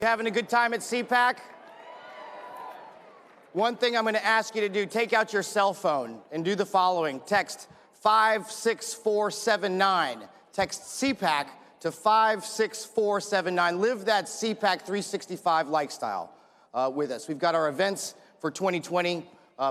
You having a good time at CPAC? One thing I'm going to ask you to do, take out your cell phone and do the following. Text 56479. Text CPAC to 56479. Live that CPAC 365 lifestyle with us. We've got our events for 2020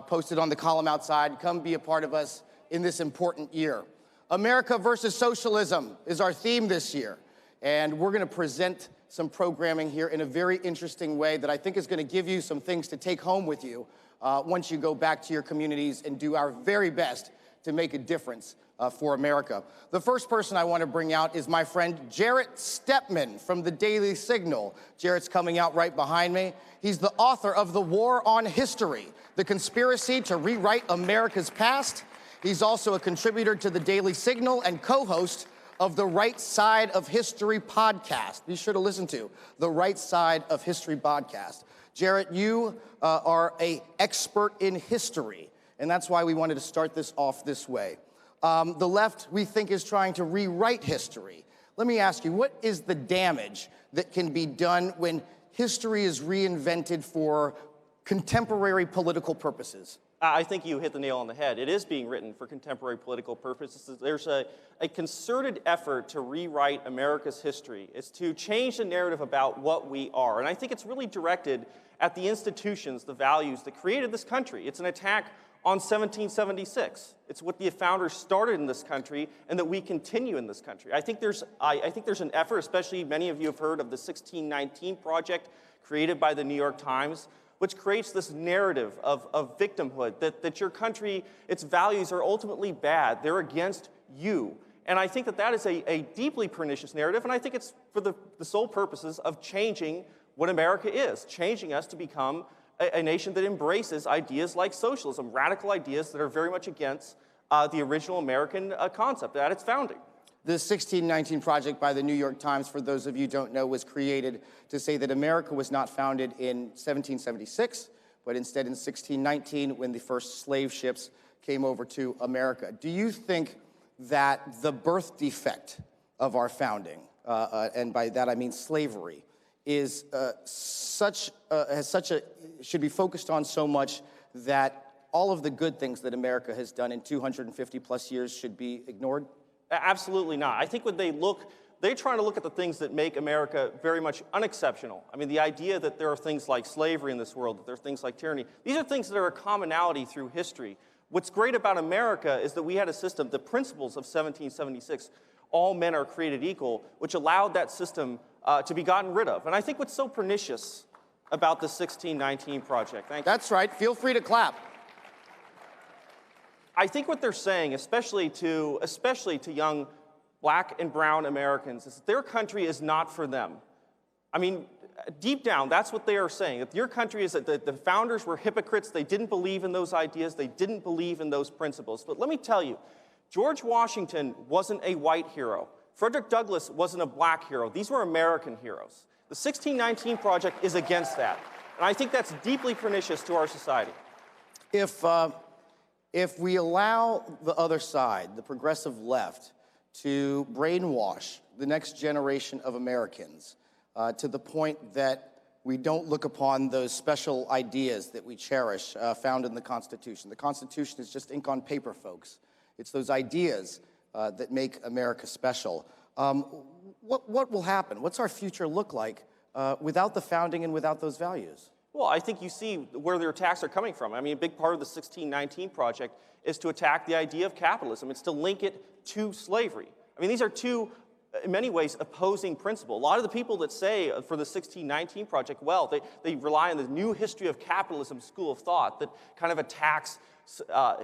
posted on the column outside. Come be a part of us in this important year. America versus socialism is our theme this year. And we're going to present some programming here in a very interesting way that I think is going to give you some things to take home with you once you go back to your communities and do our very best to make a difference for America. The first person I want to bring out is my friend Jarrett Stepman from the Daily Signal. Jarrett's coming out right behind me. He's the author of The War on History, The Conspiracy to Rewrite America's Past. He's also a contributor to the Daily Signal and co-host of the Right Side of History podcast. Be sure to listen to the Right Side of History podcast. Jarrett, you are an expert in history, and that's why we wanted to start this off this way. The left, we think, is trying to rewrite history. Let me ask you, what is the damage that can be done when history is reinvented for contemporary political purposes? I think you hit the nail on the head. It is being written for contemporary political purposes. There's a concerted effort to rewrite America's history. It's to change the narrative about what we are. And I think it's really directed at the institutions, the values that created this country. It's an attack on 1776. It's what the founders started in this country and that we continue in this country. I think there's an effort, especially many of you have heard of the 1619 Project created by the New York Times, which creates this narrative of victimhood, that your country, its values are ultimately bad. They're against you. And I think that is a deeply pernicious narrative, and I think it's for the sole purposes of changing what America is, changing us to become a nation that embraces ideas like socialism, radical ideas that are very much against the original American concept at its founding. The 1619 Project by the New York Times, for those of you who don't know, was created to say that America was not founded in 1776, but instead in 1619 when the first slave ships came over to America. Do you think that the birth defect of our founding, and by that I mean slavery, is should be focused on so much that all of the good things that America has done in 250 plus years should be ignored? Absolutely not. I think when they're trying to look at the things that make America very much unexceptional. I mean, the idea that there are things like slavery in this world, that there are things like tyranny, these are things that are a commonality through history. What's great about America is that we had a system, the principles of 1776, all men are created equal, which allowed that system to be gotten rid of. And I think what's so pernicious about the 1619 Project, thank you. That's right. Feel free to clap. I think what they're saying, especially to young black and brown Americans, is that their country is not for them. I mean, deep down, that's what they are saying. That your country is that the founders were hypocrites. They didn't believe in those ideas. They didn't believe in those principles. But let me tell you, George Washington wasn't a white hero. Frederick Douglass wasn't a black hero. These were American heroes. The 1619 Project is against that. And I think that's deeply pernicious to our society. If we allow the other side, the progressive left, to brainwash the next generation of Americans to the point that we don't look upon those special ideas that we cherish found in the Constitution. The Constitution is just ink on paper, folks. It's those ideas that make America special. What will happen? What's our future look like without the founding and without those values? Well, I think you see where their attacks are coming from. I mean, a big part of the 1619 Project is to attack the idea of capitalism. It's to link it to slavery. I mean, these are two, in many ways, opposing principles. A lot of the people that say for the 1619 Project, well, they rely on the new history of capitalism school of thought that kind of attacks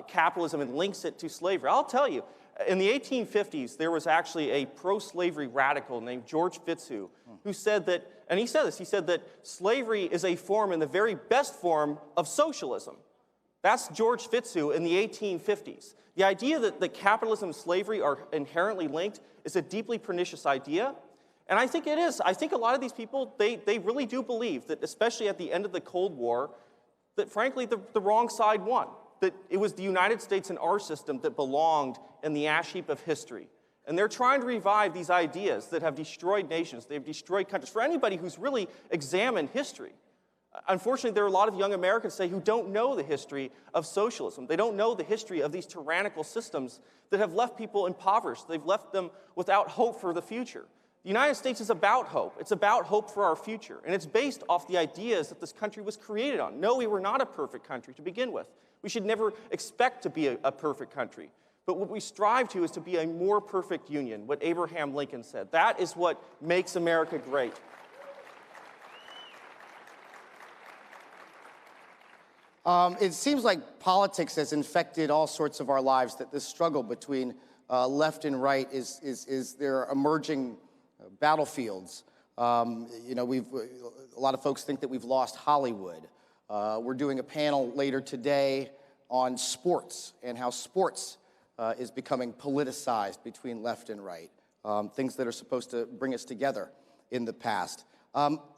capitalism and links it to slavery. I'll tell you, in the 1850s, there was actually a pro-slavery radical named George Fitzhugh who said that, and he said this, he said that slavery is a form and the very best form of socialism. That's George Fitzhugh in the 1850s. The idea that capitalism and slavery are inherently linked is a deeply pernicious idea, and I think it is. I think a lot of these people, they really do believe that, especially at the end of the Cold War, that frankly the wrong side won. That it was the United States and our system that belonged in the ash heap of history. And they're trying to revive these ideas that have destroyed nations, they've destroyed countries. For anybody who's really examined history, unfortunately, there are a lot of young Americans today who don't know the history of socialism. They don't know the history of these tyrannical systems that have left people impoverished. They've left them without hope for the future. The United States is about hope. It's about hope for our future. And it's based off the ideas that this country was created on. No, we were not a perfect country to begin with. We should never expect to be a perfect country. But what we strive to is to be a more perfect union, what Abraham Lincoln said. That is what makes America great. It seems like politics has infected all sorts of our lives, that this struggle between left and right is there emerging battlefields. A lot of folks think that we've lost Hollywood. We're doing a panel later today on sports and how sports is becoming politicized between left and right, things that are supposed to bring us together in the past.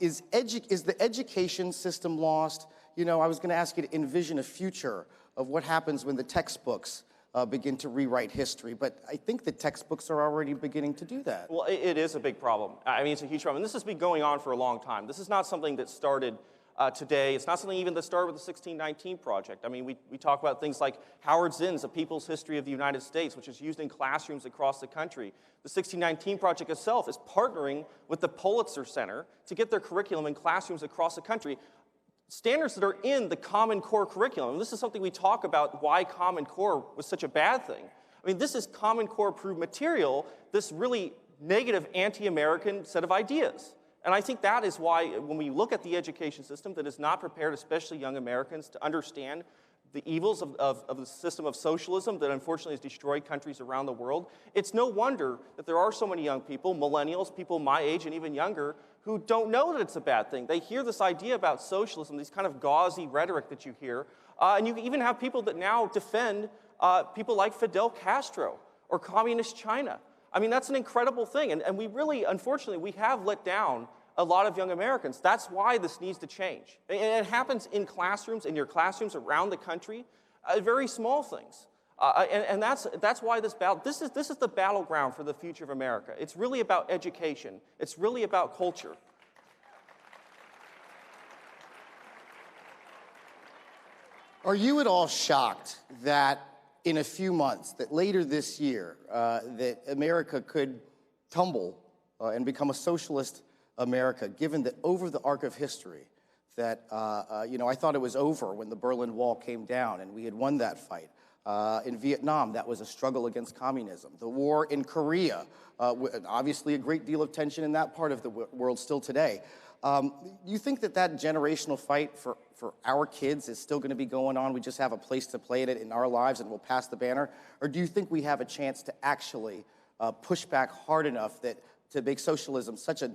Is the education system lost? I was going to ask you to envision a future of what happens when the textbooks begin to rewrite history, but I think the textbooks are already beginning to do that. Well, it is a big problem. I mean, it's a huge problem. And this has been going on for a long time. This is not something that started today. It's not something even that started with the 1619 Project. I mean, we talk about things like Howard Zinn's A People's History of the United States, which is used in classrooms across the country. The 1619 Project itself is partnering with the Pulitzer Center to get their curriculum in classrooms across the country. Standards that are in the Common Core curriculum. And this is something we talk about, why Common Core was such a bad thing. I mean, this is Common Core approved material, this really negative anti-American set of ideas. And I think that is why, when we look at the education system that is not prepared, especially young Americans, to understand the evils of the system of socialism that unfortunately has destroyed countries around the world, it's no wonder that there are so many young people, millennials, people my age and even younger, who don't know that it's a bad thing. They hear this idea about socialism, these kind of gauzy rhetoric that you hear, and you even have people that now defend people like Fidel Castro or communist China. I mean, that's an incredible thing, and we really, unfortunately, we have let down a lot of young Americans. That's why this needs to change. And it happens in classrooms, in your classrooms around the country, very small things. And that's why this is the battleground for the future of America. It's really about education. It's really about culture. Are you at all shocked that in a few months, that later this year, that America could tumble and become a socialist America, given that over the arc of history, that, I thought it was over when the Berlin Wall came down and we had won that fight. In Vietnam, that was a struggle against communism. The war in Korea, obviously a great deal of tension in that part of the world still today. Do you think that generational fight for our kids is still going to be going on? We just have a place to play in it in our lives and we'll pass the banner? Or do you think we have a chance to actually push back hard enough to make socialism such a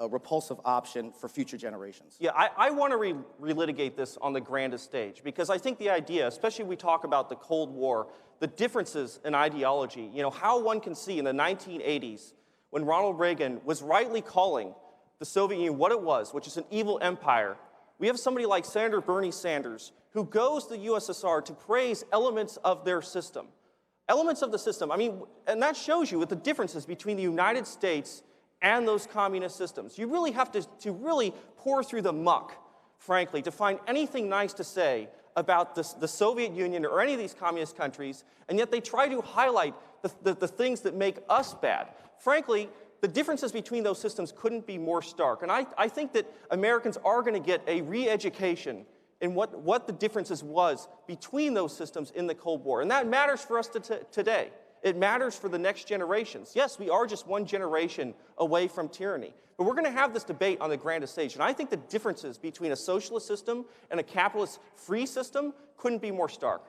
repulsive option for future generations? Yeah, I want to relitigate this on the grandest stage, because I think the idea, especially when we talk about the Cold War, the differences in ideology, how one can see in the 1980s when Ronald Reagan was rightly calling the Soviet Union what it was, which is an evil empire. We have somebody like Senator Bernie Sanders who goes to the USSR to praise elements of their system. Elements of the system, and that shows you what the differences between the United States and those communist systems. You really have to really pour through the muck, frankly, to find anything nice to say about the Soviet Union or any of these communist countries, and yet they try to highlight the things that make us bad. Frankly, the differences between those systems couldn't be more stark, and I think that Americans are going to get a re-education in what the differences was between those systems in the Cold War, and that matters for us today. It matters for the next generations. Yes, we are just one generation away from tyranny. But we're going to have this debate on the grandest stage. And I think the differences between a socialist system and a capitalist free system couldn't be more stark.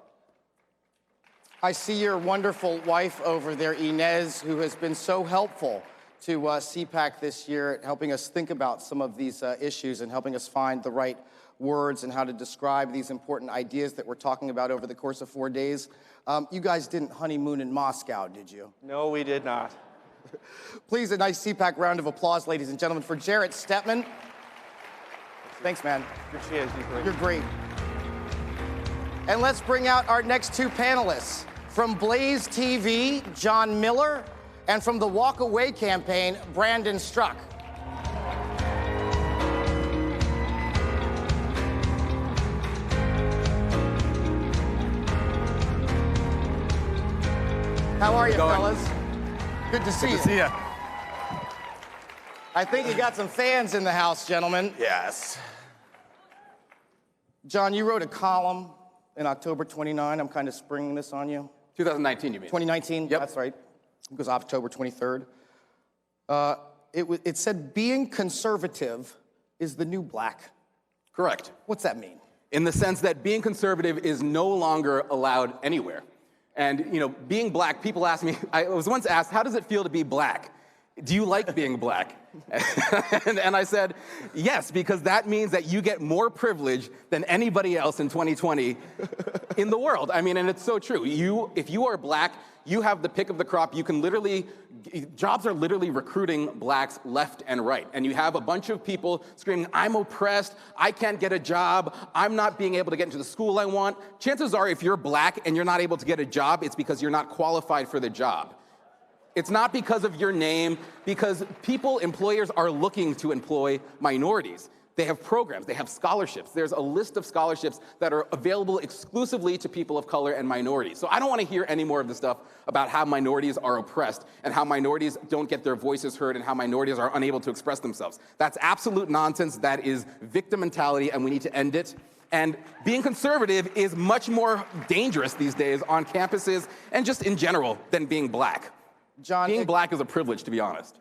I see your wonderful wife over there, Inez, who has been so helpful to CPAC this year, helping us think about some of these issues and helping us find the right words and how to describe these important ideas that we're talking about over the course of 4 days. You guys didn't honeymoon in Moscow, did you? No, we did not. Please, a nice CPAC round of applause, ladies and gentlemen, for Jarrett Stepman. Thanks, man. Appreciate you. You're great. And let's bring out our next two panelists. From Blaze TV, John Miller, And from the Walk Away campaign, Brandon Struck. How are you, fellas? Good to see you. Good to see you. I think you got some fans in the house, gentlemen. Yes. John, you wrote a column in October 29. I'm kind of springing this on you. 2019, you mean? 2019? Yep. That's right. It was October 23rd. It said being conservative is the new black. Correct. What's that mean? In the sense that being conservative is no longer allowed anywhere. And, you know, being black, people ask me, I was once asked, how does it feel to be black? Do you like being black? and I said, yes, because that means that you get more privilege than anybody else in 2020 in the world. I mean, and it's so true. If you are black, you have the pick of the crop. You can literally, jobs are literally recruiting blacks left and right. And you have a bunch of people screaming, I'm oppressed, I can't get a job, I'm not being able to get into the school I want. Chances are if you're black and you're not able to get a job, it's because you're not qualified for the job. It's not because of your name, because employers are looking to employ minorities. They have programs, they have scholarships. There's a list of scholarships that are available exclusively to people of color and minorities. So I don't want to hear any more of the stuff about how minorities are oppressed and how minorities don't get their voices heard and how minorities are unable to express themselves. That's absolute nonsense. That is victim mentality, and we need to end it. And being conservative is much more dangerous these days on campuses and just in general than being black. John, being black is a privilege, to be honest.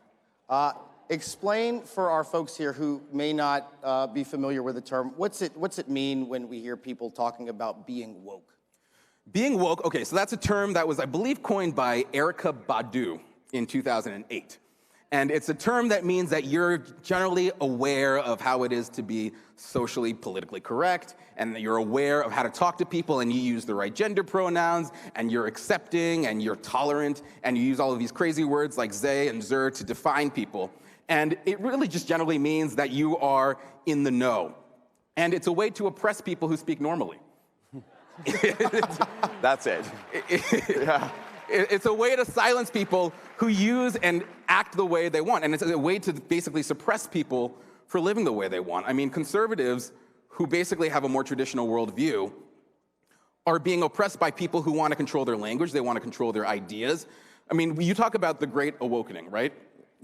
Explain for our folks here who may not be familiar with the term, what's it mean when we hear people talking about being woke? Being woke, okay, so that's a term that was, I believe, coined by Erykah Badu in 2008. And it's a term that means that you're generally aware of how it is to be socially, politically correct, and that you're aware of how to talk to people, and you use the right gender pronouns, and you're accepting, and you're tolerant, and you use all of these crazy words like they and zer to define people. And it really just generally means that you are in the know. And it's a way to oppress people who speak normally. That's it. Yeah. It's a way to silence people who use and act the way they want. And it's a way to basically suppress people for living the way they want. I mean, conservatives who basically have a more traditional worldview are being oppressed by people who want to control their language, they want to control their ideas. I mean, you talk about the Great Awakening, right?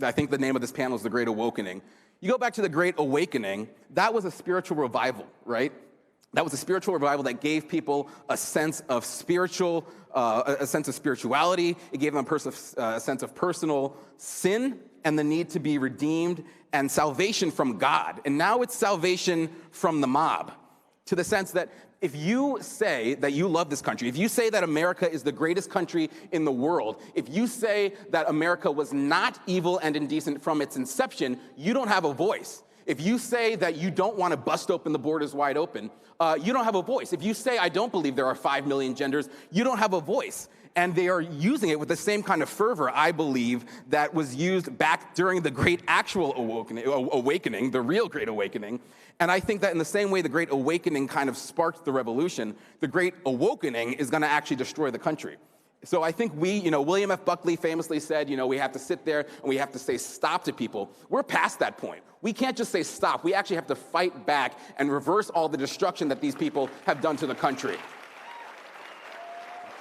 I think the name of this panel is The Great Awakening. You go back to the Great Awakening, that was a spiritual revival, right? That was a spiritual revival that gave people a sense of spirituality. It gave them a sense of personal sin and the need to be redeemed and salvation from God. And now it's salvation from the mob, to the sense that if you say that you love this country, if you say that America is the greatest country in the world, if you say that America was not evil and indecent from its inception, you don't have a voice. If you say that you don't want to bust open the borders wide open, you don't have a voice. If you say, I don't believe there are 5 million genders, you don't have a voice. And they are using it with the same kind of fervor, I believe, that was used back during the great actual awakening, the real Great Awakening. And I think that in the same way the Great Awakening kind of sparked the revolution, the Great Awakening is going to actually destroy the country. So I think William F. Buckley famously said, we have to sit there and we have to say stop to people. We're past that point. We can't just say stop. We actually have to fight back and reverse all the destruction that these people have done to the country.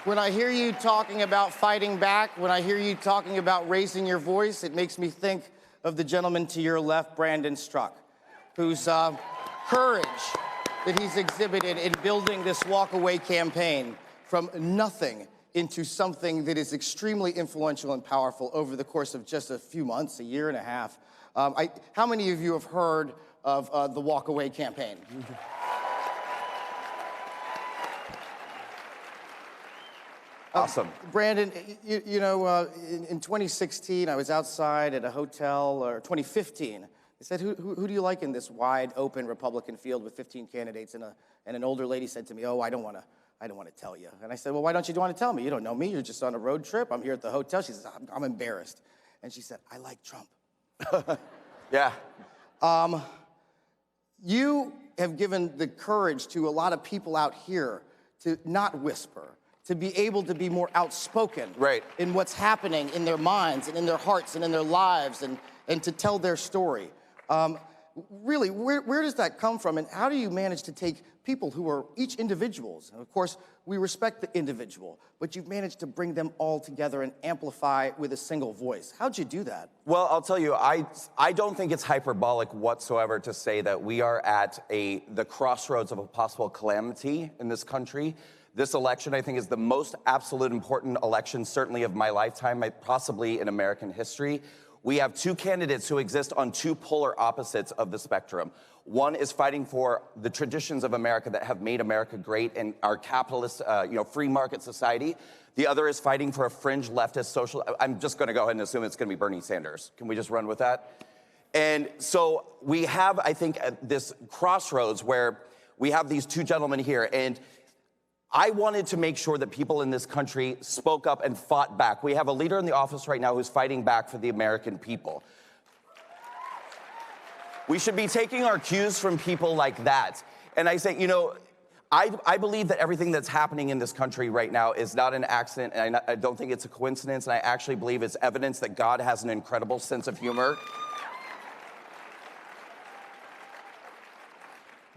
When I hear you talking about fighting back, when I hear you talking about raising your voice, it makes me think of the gentleman to your left, Brandon Struck, whose courage that he's exhibited in building this walk-away campaign from nothing into something that is extremely influential and powerful over the course of just a few months, a year and a half. How many of you have heard of the walk-away campaign? Awesome. Brandon, in 2016, I was outside at a hotel, or 2015. They said, who do you like in this wide open Republican field with 15 candidates? And an older lady said to me, I don't want to tell you. And I said, well, why don't you want to tell me? You don't know me. You're just on a road trip. I'm here at the hotel. She says, I'm embarrassed. And she said, I like Trump. Yeah. You have given the courage to a lot of people out here to not whisper, to be able to be more outspoken Right. in what's happening in their minds and in their hearts and in their lives and to tell their story. Really, where does that come from, and how do you manage to take people who are each individuals? And of course, we respect the individual, but you've managed to bring them all together and amplify with a single voice. How'd you do that? Well, I'll tell you, I don't think it's hyperbolic whatsoever to say that we are at the crossroads of a possible calamity in this country. This election, I think, is the most absolute important election, certainly of my lifetime, possibly in American history. We have two candidates who exist on two polar opposites of the spectrum. One is fighting for the traditions of America that have made America great and our capitalist, free market society. The other is fighting for a fringe leftist social. I'm just going to go ahead and assume it's going to be Bernie Sanders. Can we just run with that? And so we have, I think, this crossroads where we have these two gentlemen here, and I wanted to make sure that people in this country spoke up and fought back. We have a leader in the office right now who's fighting back for the American people. We should be taking our cues from people like that. And I say, I believe that everything that's happening in this country right now is not an accident, and I don't think it's a coincidence, and I actually believe it's evidence that God has an incredible sense of humor.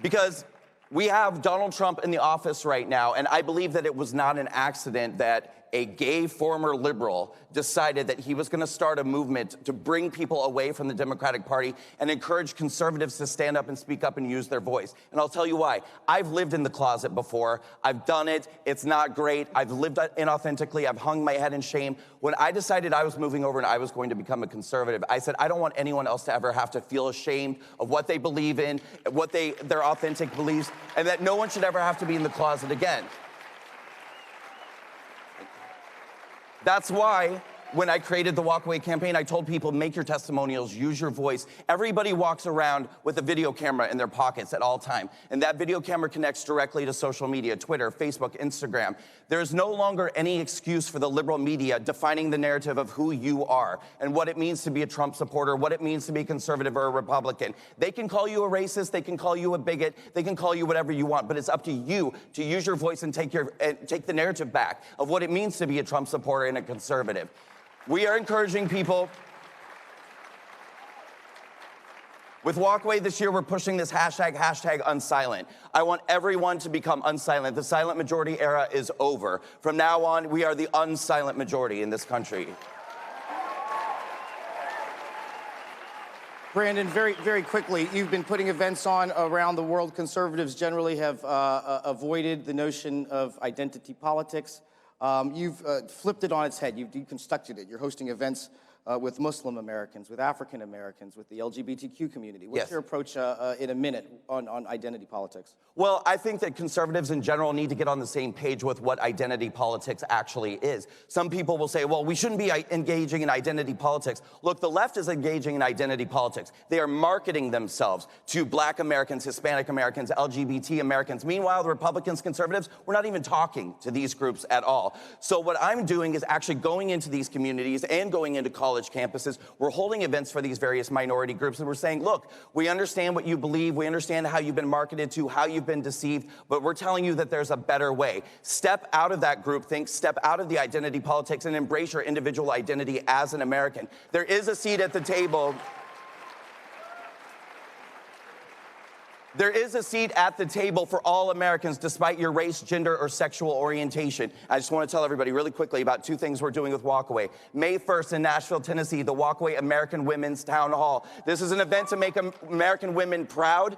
Because we have Donald Trump in the office right now, and I believe that it was not an accident that a gay former liberal decided that he was going to start a movement to bring people away from the Democratic Party and encourage conservatives to stand up and speak up and use their voice. And I'll tell you why. I've lived in the closet before. I've done it. It's not great. I've lived inauthentically. I've hung my head in shame. When I decided I was moving over and I was going to become a conservative, I said, I don't want anyone else to ever have to feel ashamed of what they believe in, their authentic beliefs, and that no one should ever have to be in the closet again. That's why when I created the Walkaway campaign, I told people, make your testimonials, use your voice. Everybody walks around with a video camera in their pockets at all time. And that video camera connects directly to social media, Twitter, Facebook, Instagram. There is no longer any excuse for the liberal media defining the narrative of who you are and what it means to be a Trump supporter, what it means to be a conservative or a Republican. They can call you a racist, they can call you a bigot, they can call you whatever you want, but it's up to you to use your voice and take the narrative back of what it means to be a Trump supporter and a conservative. We are encouraging people. With Walkaway this year, we're pushing this hashtag unsilent. I want everyone to become unsilent. The silent majority era is over. From now on, we are the unsilent majority in this country. Brandon, very, very quickly, you've been putting events on around the world. Conservatives generally have avoided the notion of identity politics. You've flipped it on its head. You've deconstructed it. You're hosting events with Muslim Americans, with African Americans, with the LGBTQ community. What's your approach in a minute on identity politics? Well, I think that conservatives in general need to get on the same page with what identity politics actually is. Some people will say, well, we shouldn't be engaging in identity politics. Look, the left is engaging in identity politics. They are marketing themselves to Black Americans, Hispanic Americans, LGBT Americans. Meanwhile, the Republicans, conservatives, we're not even talking to these groups at all. So what I'm doing is actually going into these communities and going into college campuses. We're holding events for these various minority groups, and we're saying, look, we understand what you believe. We understand how you've been marketed to, how you've been deceived, but we're telling you that there's a better way. Step out of that groupthink, step out of the identity politics, and embrace your individual identity as an American. There is a seat at the table. There is a seat at the table for all Americans, despite your race, gender, or sexual orientation. I just want to tell everybody really quickly about two things we're doing with Walkaway. May 1st in Nashville, Tennessee, the Walkaway American Women's Town Hall. This is an event to make American women proud,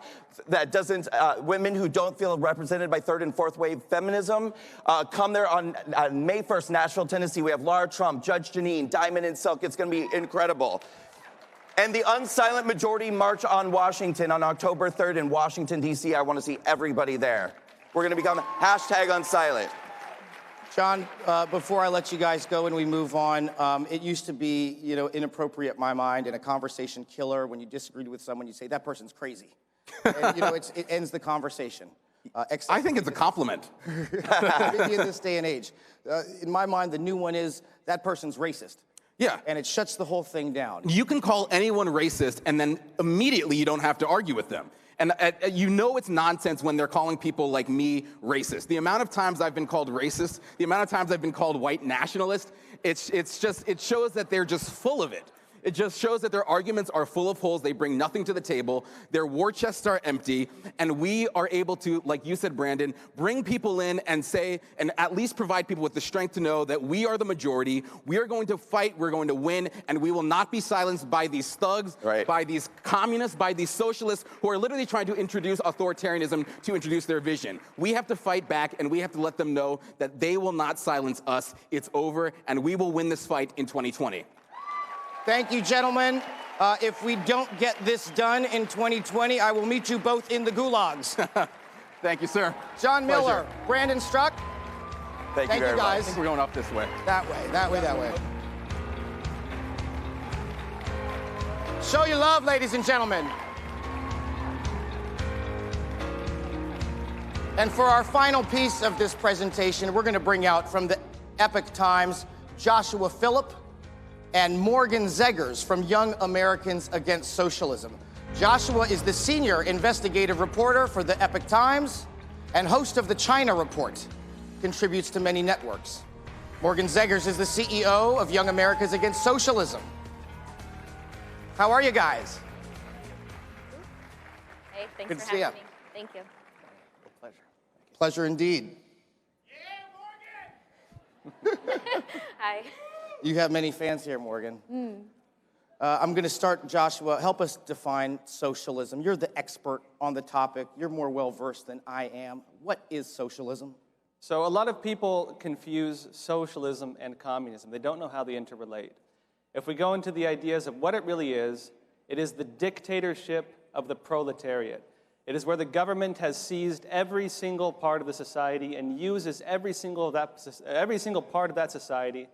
that doesn't, women who don't feel represented by third and fourth wave feminism. Come there on May 1st, Nashville, Tennessee. We have Lara Trump, Judge Jeanine, Diamond and Silk. It's going to be incredible. And the Unsilent Majority March on Washington on October 3rd in Washington, D.C. I want to see everybody there. We're going to become #unsilent. John, before I let you guys go and we move on, it used to be, inappropriate in my mind and a conversation killer. When you disagreed with someone, you say, that person's crazy. And, it ends the conversation. I think it's a compliment. In this day and age. In my mind, the new one is, that person's racist. Yeah. And it shuts the whole thing down. You can call anyone racist, and then immediately you don't have to argue with them. And you know it's nonsense when they're calling people like me racist. The amount of times I've been called racist, the amount of times I've been called white nationalist, it shows that they're just full of it. It just shows that their arguments are full of holes. They bring nothing to the table. Their war chests are empty. And we are able to, like you said, Brandon, bring people in and say, and at least provide people with the strength to know that we are the majority. We are going to fight. We're going to win. And we will not be silenced by these thugs, by these communists, by these socialists who are literally trying to introduce authoritarianism to introduce their vision. We have to fight back, and we have to let them know that they will not silence us. It's over, and we will win this fight in 2020. Thank you, gentlemen. If we don't get this done in 2020, I will meet you both in the gulags. Thank you, sir. John Miller, Pleasure. Brandon Struck. Thank you very guys. I think we're going up this way. That way, that way, that way. Show your love, ladies and gentlemen. And for our final piece of this presentation, we're going to bring out from the Epoch Times, Joshua Phillip and Morgan Zegers from Young Americans Against Socialism. Joshua is the senior investigative reporter for the Epoch Times and host of the China Report, contributes to many networks. Morgan Zegers is the CEO of Young Americans Against Socialism. How are you guys? Hey, thanks Good for to see having ya. me. Thank you. Pleasure. Pleasure indeed. Hi. You have many fans here, Morgan. I'm going to start, Joshua. Help us define socialism. You're the expert on the topic. You're more well-versed than I am. What is socialism? So a lot of people confuse socialism and communism. They don't know how they interrelate. If we go into the ideas of what it really is, it is the dictatorship of the proletariat. It is where the government has seized every single part of the society and uses every single part of that society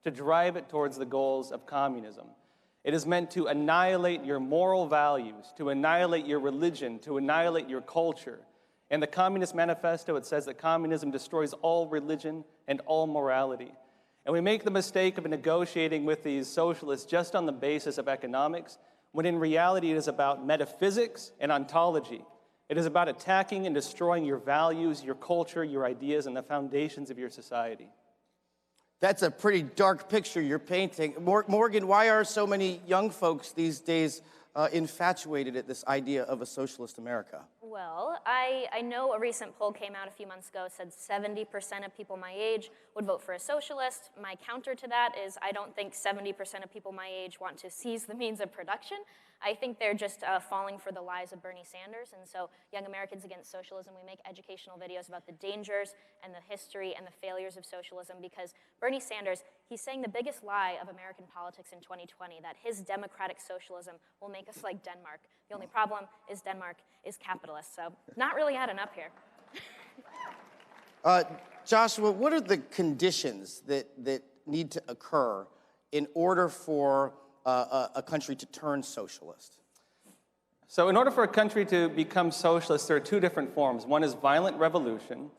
to drive it towards the goals of communism. It is meant to annihilate your moral values, to annihilate your religion, to annihilate your culture. In the Communist Manifesto, it says that communism destroys all religion and all morality. And we make the mistake of negotiating with these socialists just on the basis of economics, when in reality it is about metaphysics and ontology. It is about attacking and destroying your values, your culture, your ideas, and the foundations of your society. That's a pretty dark picture you're painting. Morgan, why are so many young folks these days infatuated at this idea of a socialist America? Well, I know a recent poll came out a few months ago, said 70% of people my age would vote for a socialist. My counter to that is I don't think 70% of people my age want to seize the means of production. I think they're just falling for the lies of Bernie Sanders. And so Young Americans Against Socialism, we make educational videos about the dangers and the history and the failures of socialism, because Bernie Sanders, he's saying the biggest lie of American politics in 2020, that his democratic socialism will make us like Denmark. The only problem is Denmark is capitalist, so not really adding up here. Joshua, what are the conditions that need to occur in order for a country to turn socialist? So in order for a country to become socialist, there are two different forms. One is violent revolution,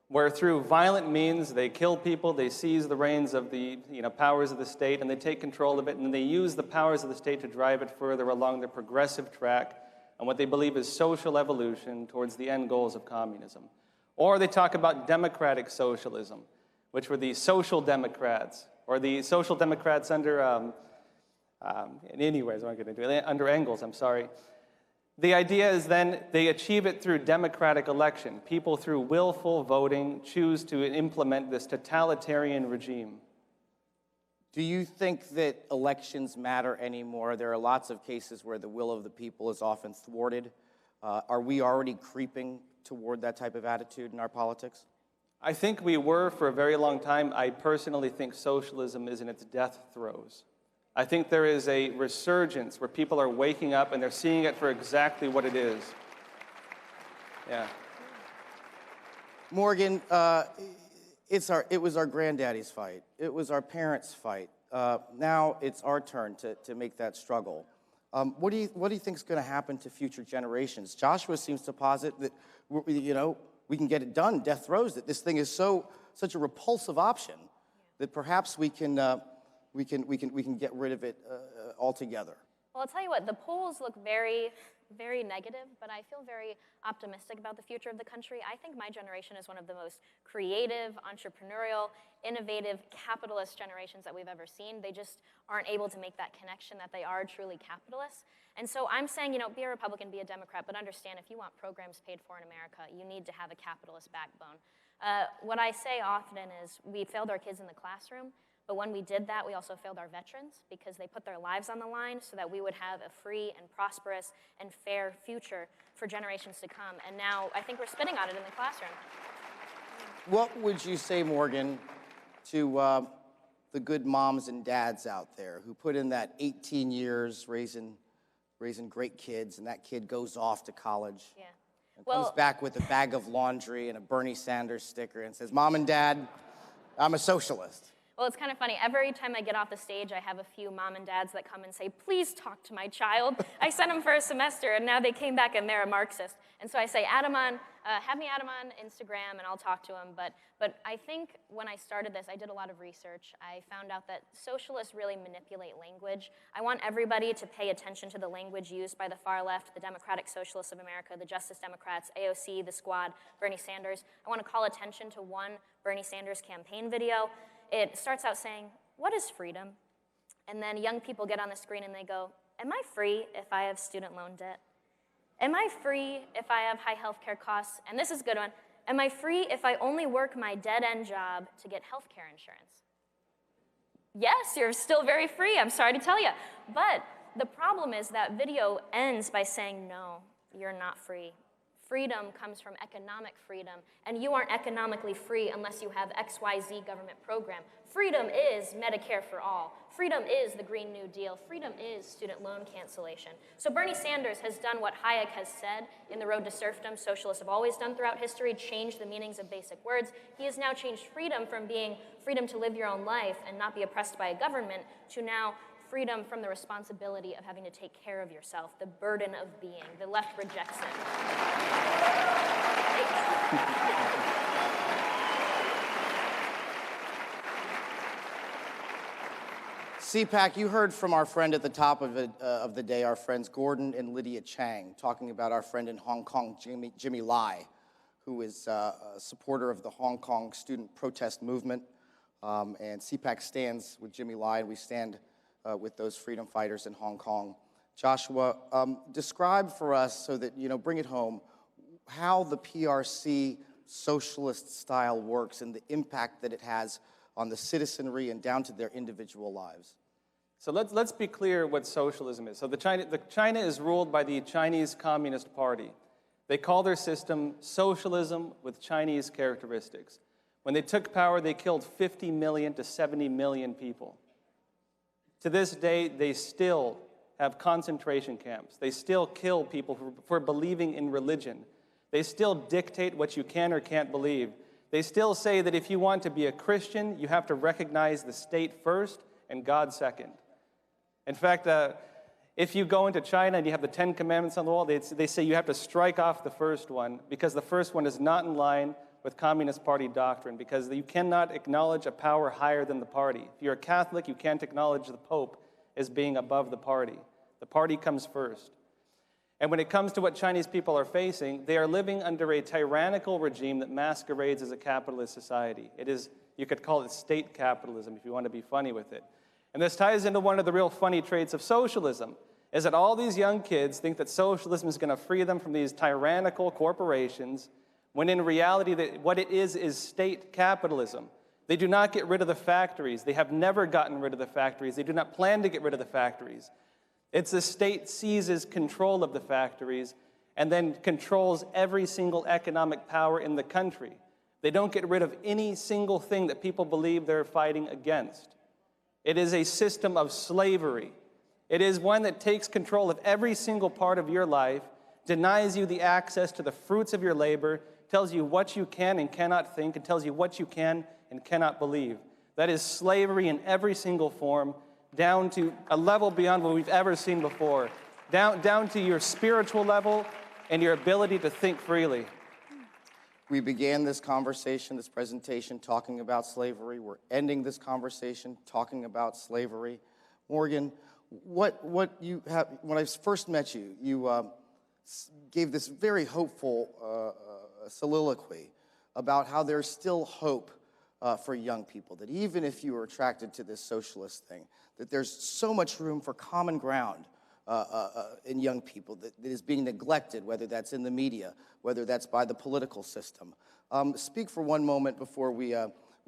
where through violent means they kill people, they seize the reins of the powers of the state, and they take control of it, and they use the powers of the state to drive it further along the progressive track on what they believe is social evolution towards the end goals of communism. Or they talk about democratic socialism, which were the social democrats, or the social democrats under, anyways, I'm not going to do it, under Engels, I'm sorry. The idea is then they achieve it through democratic election. People, through willful voting, choose to implement this totalitarian regime. Do you think that elections matter anymore? There are lots of cases where the will of the people is often thwarted. Are we already creeping toward that type of attitude in our politics? I think we were for a very long time. I personally think socialism is in its death throes. I think there is a resurgence where people are waking up and they're seeing it for exactly what it is. Yeah. Morgan, it was our granddaddy's fight. It was our parents' fight. Now it's our turn to make that struggle. What do you think is going to happen to future generations? Joshua seems to posit that we can get it done, death throes, that this thing is such a repulsive option that perhaps we can get rid of it altogether. Well, I'll tell you what, the polls look very, very negative, but I feel very optimistic about the future of the country. I think my generation is one of the most creative, entrepreneurial, innovative, capitalist generations that we've ever seen. They just aren't able to make that connection that they are truly capitalists. And so I'm saying, be a Republican, be a Democrat, but understand if you want programs paid for in America, you need to have a capitalist backbone. What I say often is we failed our kids in the classroom, but when we did that, we also failed our veterans because they put their lives on the line so that we would have a free and prosperous and fair future for generations to come. And now I think we're spitting on it in the classroom. What would you say, Morgan, to the good moms and dads out there who put in that 18 years raising great kids, and that kid goes off to college and comes back with a bag of laundry and a Bernie Sanders sticker and says, Mom and Dad, I'm a socialist? Well, it's kind of funny. Every time I get off the stage, I have a few mom and dads that come and say, please talk to my child. I sent them for a semester, and now they came back and they're a Marxist. And so I say, have me add him on Instagram, and I'll talk to him. But I think when I started this, I did a lot of research. I found out that socialists really manipulate language. I want everybody to pay attention to the language used by the far left, the Democratic Socialists of America, the Justice Democrats, AOC, the Squad, Bernie Sanders. I want to call attention to one Bernie Sanders campaign video. It starts out saying, what is freedom? And then young people get on the screen and they go, am I free if I have student loan debt? Am I free if I have high health care costs? And this is a good one. Am I free if I only work my dead-end job to get health care insurance? Yes, you're still very free, I'm sorry to tell you. But the problem is that video ends by saying, no, you're not free. Freedom comes from economic freedom, and you aren't economically free unless you have XYZ government program. Freedom is Medicare for all. Freedom is the Green New Deal. Freedom is student loan cancellation. So Bernie Sanders has done what Hayek has said in The Road to Serfdom, socialists have always done throughout history, changed the meanings of basic words. He has now changed freedom from being freedom to live your own life and not be oppressed by a government to now freedom from the responsibility of having to take care of yourself, the burden of being. The left rejects it. CPAC, you heard from our friend at the top of the day, our friends Gordon and Lydia Chang, talking about our friend in Hong Kong, Jimmy Lai, who is a supporter of the Hong Kong student protest movement. And CPAC stands with Jimmy Lai, and we stand with those freedom fighters in Hong Kong. Joshua, describe for us, so that, bring it home, how the PRC socialist style works and the impact that it has on the citizenry and down to their individual lives. So let's be clear what socialism is. So China is ruled by the Chinese Communist Party. They call their system socialism with Chinese characteristics. When they took power, they killed 50 million to 70 million people. To this day, they still have concentration camps. They still kill people for believing in religion. They still dictate what you can or can't believe. They still say that if you want to be a Christian, you have to recognize the state first and God second. In fact, if you go into China and you have the 10 Commandments on the wall, they say you have to strike off the first one because the first one is not in line with Communist Party doctrine, because you cannot acknowledge a power higher than the party. If you're a Catholic, you can't acknowledge the Pope as being above the party. The party comes first. And when it comes to what Chinese people are facing, they are living under a tyrannical regime that masquerades as a capitalist society. It is, you could call it state capitalism if you want to be funny with it. And this ties into one of the real funny traits of socialism, is that all these young kids think that socialism is going to free them from these tyrannical corporations, when in reality, what it is state capitalism. They do not get rid of the factories. They have never gotten rid of the factories. They do not plan to get rid of the factories. It's the state seizes control of the factories and then controls every single economic power in the country. They don't get rid of any single thing that people believe they're fighting against. It is a system of slavery. It is one that takes control of every single part of your life, denies you the access to the fruits of your labor, tells you what you can and cannot think, and tells you what you can and cannot believe. That is slavery in every single form, down to a level beyond what we've ever seen before, down to your spiritual level and your ability to think freely. We began this conversation, this presentation, talking about slavery. We're ending this conversation talking about slavery. Morgan, what you have, when I first met you, you gave this very hopeful soliloquy about how there's still hope for young people, that even if you are attracted to this socialist thing, that there's so much room for common ground in young people that is being neglected, whether that's in the media, whether that's by the political system. Speak for one moment before we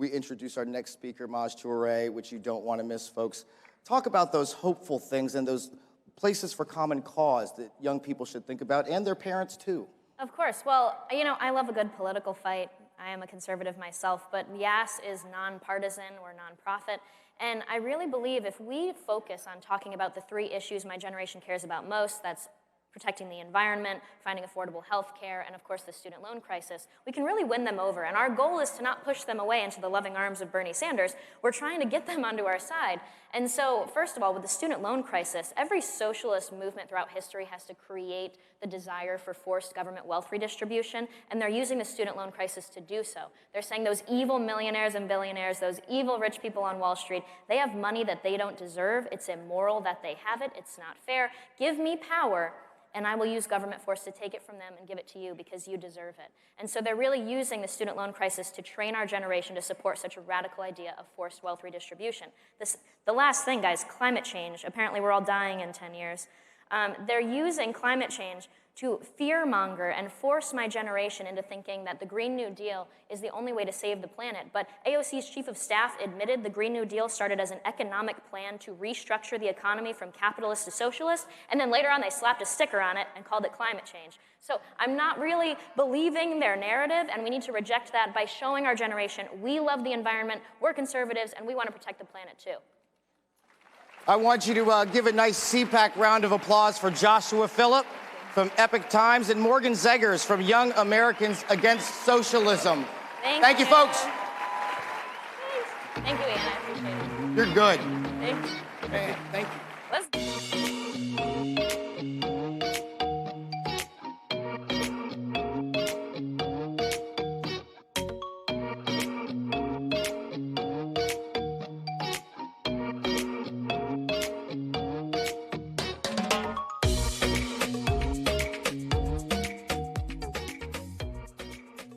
introduce our next speaker, Maj Touré, which you don't want to miss, folks. Talk about those hopeful things and those places for common cause that young people should think about, and their parents too. Of course. Well, you know, I love a good political fight. I am a conservative myself, but YAS is nonpartisan or nonprofit. And I really believe if we focus on talking about the 3 issues my generation cares about most, that's protecting the environment, finding affordable health care, and of course the student loan crisis, we can really win them over. And our goal is to not push them away into the loving arms of Bernie Sanders. We're trying to get them onto our side. And so, first of all, with the student loan crisis, every socialist movement throughout history has to create the desire for forced government wealth redistribution, and they're using the student loan crisis to do so. They're saying those evil millionaires and billionaires, those evil rich people on Wall Street, they have money that they don't deserve. It's immoral that they have it. It's not fair. Give me power, and I will use government force to take it from them and give it to you because you deserve it. And so they're really using the student loan crisis to train our generation to support such a radical idea of forced wealth redistribution. The last thing, guys, climate change. Apparently we're all dying in 10 years. They're using climate change to fearmonger and force my generation into thinking that the Green New Deal is the only way to save the planet. But AOC's chief of staff admitted the Green New Deal started as an economic plan to restructure the economy from capitalist to socialist, and then later on they slapped a sticker on it and called it climate change. So I'm not really believing their narrative, and we need to reject that by showing our generation we love the environment, we're conservatives, and we want to protect the planet too. I want you to give a nice CPAC round of applause for Joshua Phillip from Epoch Times and Morgan Zegers from Young Americans Against Socialism. Thank you, folks. Thank you, Ian. I appreciate it. You're good. Thank you. Hey, thank you. Let's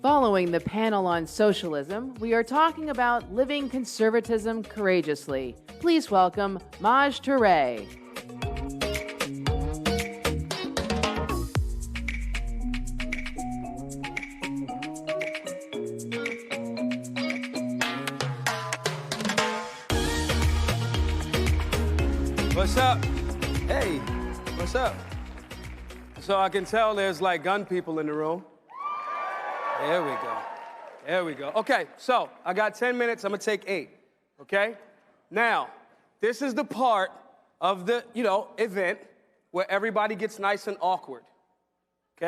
Following the panel on socialism, we are talking about living conservatism courageously. Please welcome Maj Touré. What's up? Hey, what's up? So I can tell there's like gun people in the room. There we go. There we go. Okay, so I got 10 minutes. I'm gonna take 8. Okay? Now, this is the part of the, event where everybody gets nice and awkward.